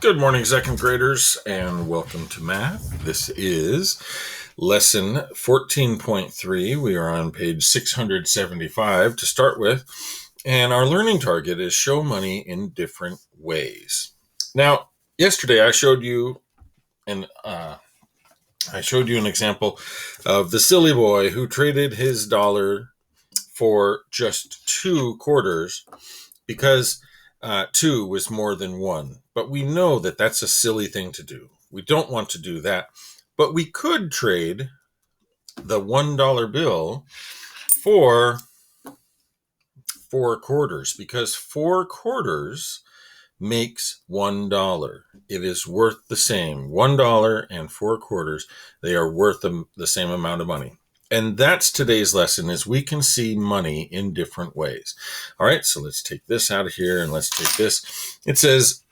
Good morning, second graders, and welcome to math. This is lesson 14.3. We are on page 675 to start with, and our learning target is show money in different ways. Now, yesterday I showed you an example of the silly boy who traded his dollar for just 2 quarters because 2 was more than 1. But we know that that's a silly thing to do. We don't want to do that. But we could trade the $1 bill for 4 quarters because 4 quarters makes $1. It is worth the same. $1 and 4 quarters, they are worth the same amount of money. And that's today's lesson, is we can see money in different ways. All right, so let's take this out of here and let's take this. It says,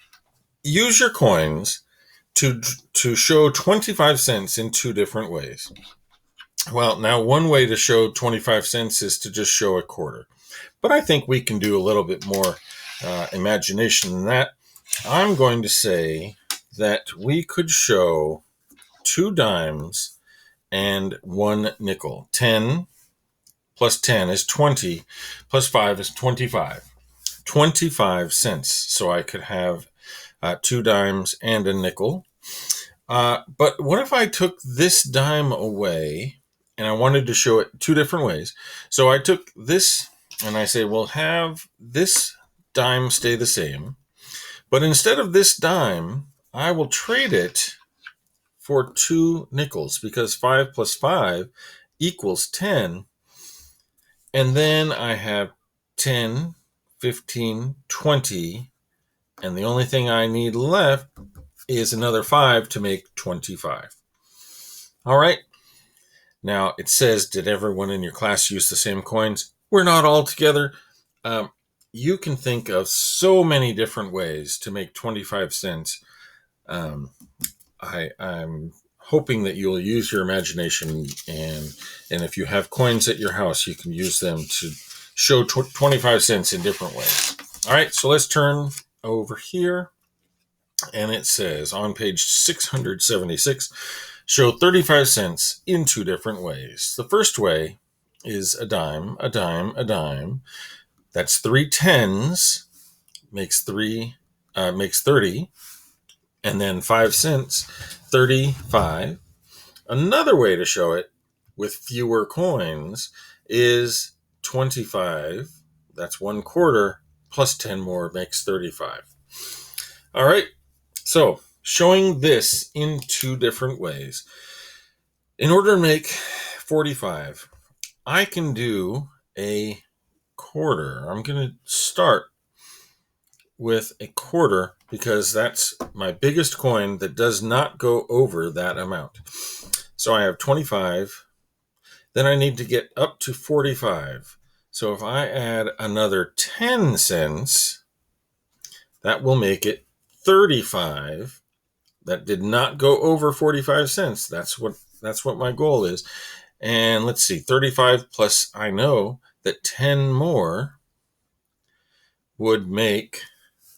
use your coins to show 25 cents in 2 different ways. Well, now one way to show 25 cents is to just show a quarter. But I think we can do a little bit more imagination than that. I'm going to say that we could show 2 dimes and 1 nickel. 10 plus 10 is 20, plus 5 is 25. 25 cents. So I could have 2 dimes and a nickel. But what if I took this dime away and I wanted to show it 2 different ways? So I took this and I say, well, have this dime stay the same. But instead of this dime, I will trade it for 2 nickels, because 5 plus 5 equals 10. And then I have 10, 15, 20. And the only thing I need left is another 5 to make 25. All right. Now it says, did everyone in your class use the same coins? We're not all together. You can think of so many different ways to make 25 cents. I'm hoping that you'll use your imagination, and if you have coins at your house, you can use them to show 25 cents in different ways. All right, so let's turn over here, and it says on page 676, show 35 cents in 2 different ways. The first way is a dime, a dime, a dime. That's 3 tens, makes 30, and then 5 cents, 35. Another way to show it with fewer coins is 25. That's 1 quarter, plus 10 more makes 35. All right, so showing this in 2 different ways. In order to make 45, I can do a quarter. I'm going to start with a quarter because that's my biggest coin that does not go over that amount. So I have 25. Then I need to get up to 45. So if I add another 10 cents, that will make it 35. That did not go over 45 cents. That's what my goal is. And let's see, 35 plus, I know that 10 more would make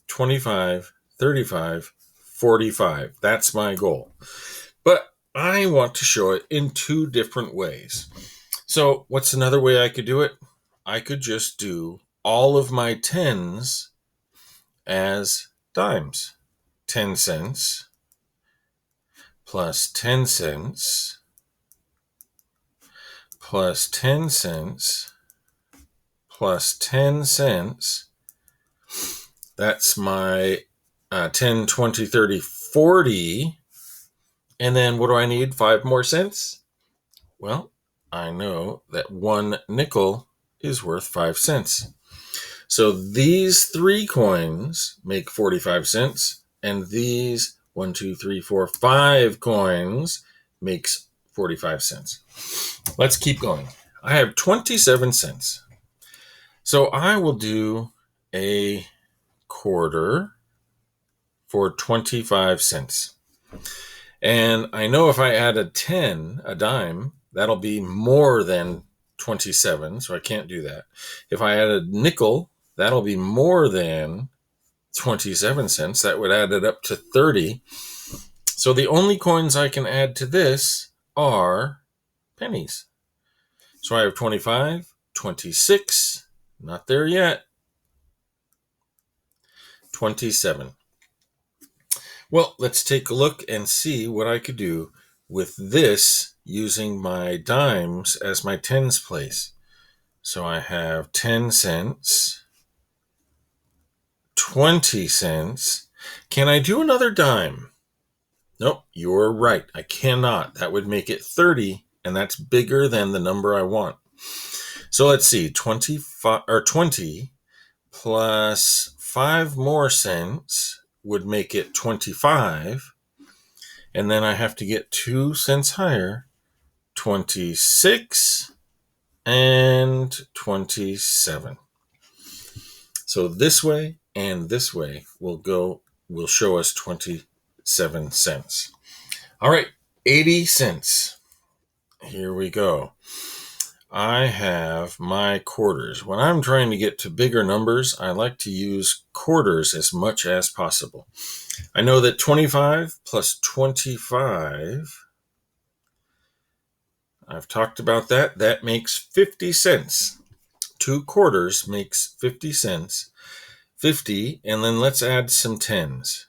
25, 35, 45. That's my goal. But I want to show it in 2 different ways. So what's another way I could do it? I could just do all of my tens as dimes. 10 cents plus 10 cents plus 10 cents plus 10 cents. That's my 10, 20, 30, 40. And then what do I need? 5 more cents? Well, I know that 1 nickel is worth 5 cents. So these 3 coins make 45 cents, and these 1, 2, 3, 4, 5 coins makes 45 cents. Let's keep going. I have 27 cents. So I will do a quarter for 25 cents. And I know if I add a 10, a dime, that'll be more than 27, so I can't do that. If I add a nickel, that'll be more than 27 cents. That would add it up to 30. So the only coins I can add to this are pennies. So I have 25, 26, not there yet, 27. Well, let's take a look and see what I could do with this using my dimes as my tens place. So I have 10 cents, 20 cents. Can I do another dime? Nope, you're right. I cannot. That would make it 30, and that's bigger than the number I want. So let's see, 25 or 20 plus 5 more cents would make it 25. And then I have to get 2 cents higher, 26 and 27. So this way and this way will show us 27 cents. All right, 80 cents. Here we go. I have my quarters. When I'm trying to get to bigger numbers, I like to use quarters as much as possible. I know that 25 plus 25, I've talked about that. That makes 50 cents. 2 quarters makes 50 cents. 50, and then let's add some tens.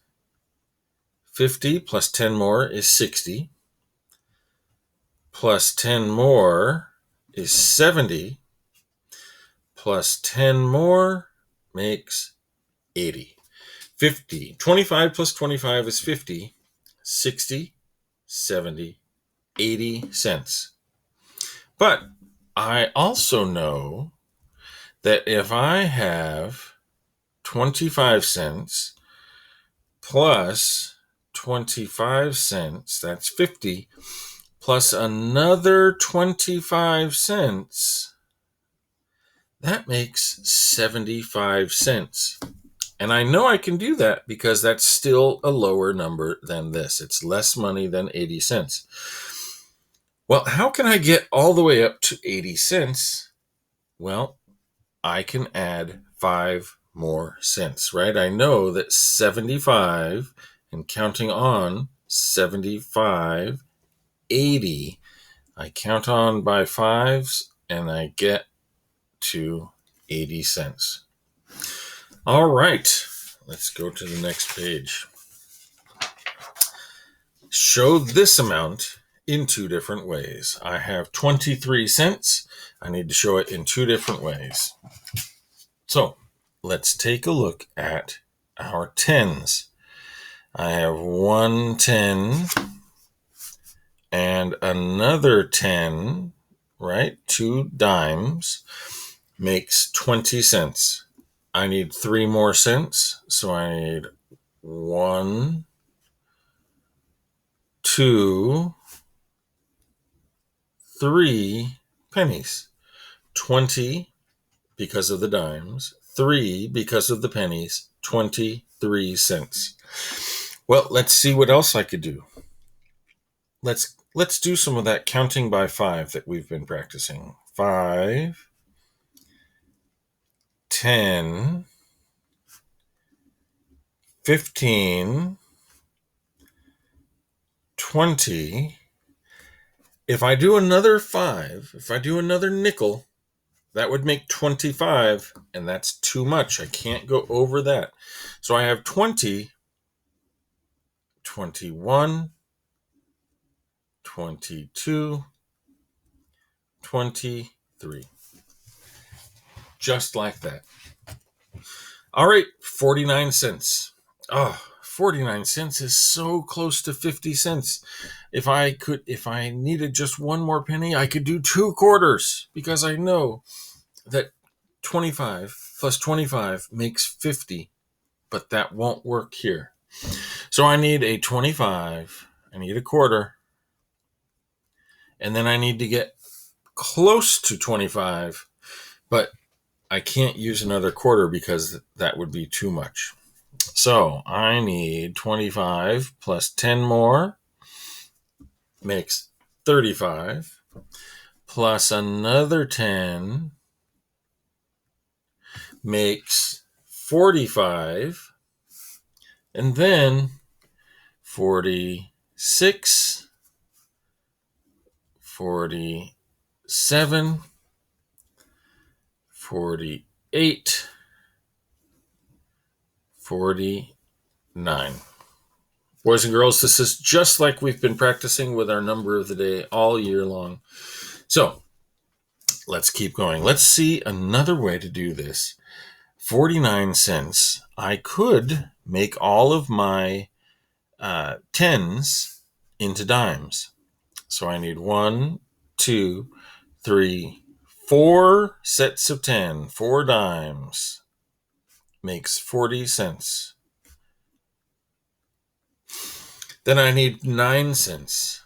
50 plus 10 more is 60. Plus 10 more is 70. Plus 10 more makes 80. 50. 25 plus 25 is 50. 60, 70, 80 cents. But I also know that if I have 25 cents plus 25 cents, that's 50, plus another 25 cents, that makes 75 cents. And I know I can do that because that's still a lower number than this. It's less money than 80 cents. Well, how can I get all the way up to 80 cents? Well, I can add 5 more cents, right? I know that 75 and counting on 75, 80, I count on by fives and I get to 80 cents. All right, let's go to the next page. Show this amount in 2 different ways. I have 23 cents. I need to show it in 2 different ways. So let's take a look at our tens. I have 1 10 and another 10, right? 2 dimes makes 20 cents. I need 3 more cents, so I need 1, 2, 3 pennies. 20 because of the dimes, 3 because of the pennies, 23 cents. Well, let's see what else I could do. Let's do some of that counting by 5 that we've been practicing. 5, 10, 15, 20. If I do another 5, if I do another nickel, that would make 25, and that's too much. I can't go over that. So I have 20, 21, 22, 23. Just like that. All right, 49 cents. Oh, 49 cents is so close to 50 cents. If I needed just one more penny, I could do 2 quarters because I know that 25 plus 25 makes 50, but that won't work here. So I need a 25, I need a quarter, and then I need to get close to 25, but I can't use another quarter because that would be too much. So I need 25 plus 10 more makes 35, plus another 10 makes 45, And then 46, 47, 48, 49. Boys and girls, this is just like we've been practicing with our number of the day all year long. So let's keep going. Let's see another way to do this. 49 cents. I could make all of my tens into dimes. So I need 1, 2, 3, 4 sets of 10. 4 dimes makes 40 cents. Then I need 9 cents.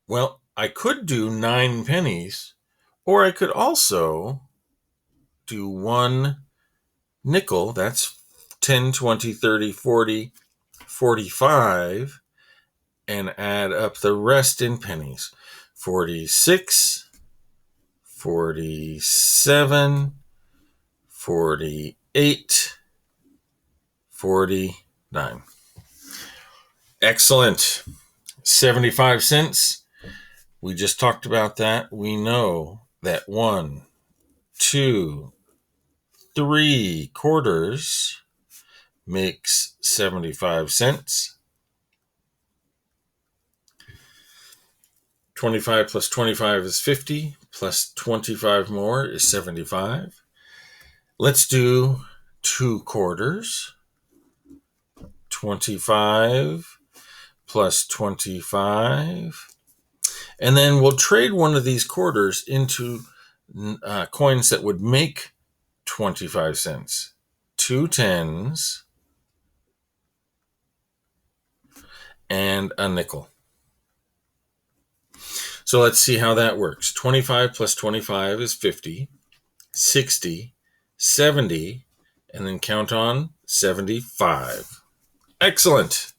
Well, I could do 9 pennies, or I could also do 1 nickel. That's 10, 20, 30, 40, 45, and add up the rest in pennies. 46, 47, 48, 49. Excellent. 75 cents. We just talked about that. We know that 1, 2, 3 quarters makes 75 cents. 25 plus 25 is 50, plus 25 more is 75. Let's do 2 quarters. 25 plus 25. And then we'll trade one of these quarters into coins that would make 25 cents. 2 tens and a nickel. So let's see how that works. 25 plus 25 is 50, 60, 70, and then count on 75. Excellent.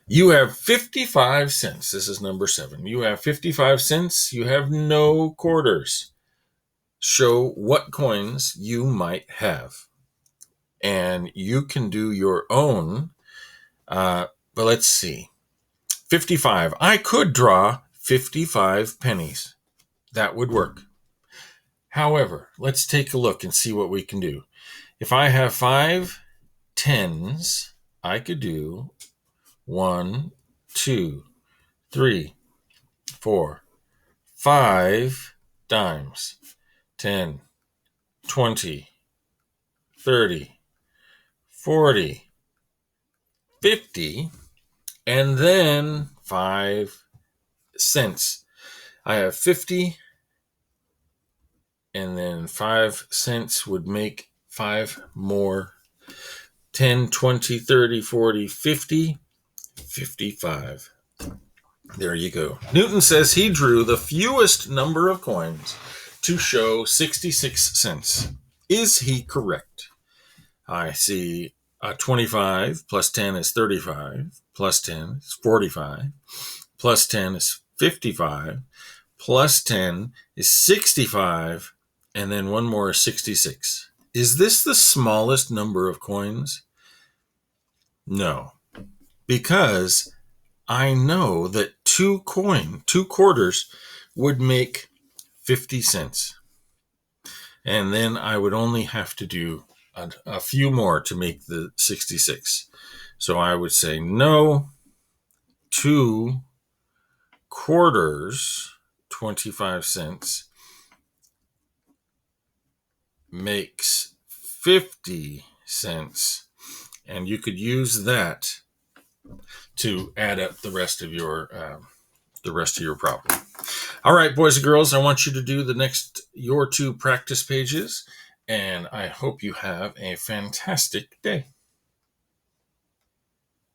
You have 55 cents. This is number 7. You have 55 cents. You have no quarters. Show what coins you might have. And you can do your own. But let's see. 55. I could draw 55 pennies. That would work. However, let's take a look and see what we can do. If I have 5 tens, I could do 1, 2, 3, 4, 5 dimes. 10, 20, 30, 40, 50, and then 5 cents. I have 50, and then 5 cents would make 5 more. 10, 20, 30, 40, 50, 55. There you go. Newton says he drew the fewest number of coins to show 66 cents. Is he correct? I see 25 plus 10 is 35, plus 10 is 45, plus 10 is 55, plus 10 is 65, and then one more is 66. Is this the smallest number of coins? No, because I know that 2 quarters would make 50 cents. And then I would only have to do a few more to make the 66. So I would say no, 2 quarters, 25 cents, makes 50 cents. And you could use that to add up the rest of your problem. All right, boys and girls, I want you to do your 2 practice pages, and I hope you have a fantastic day.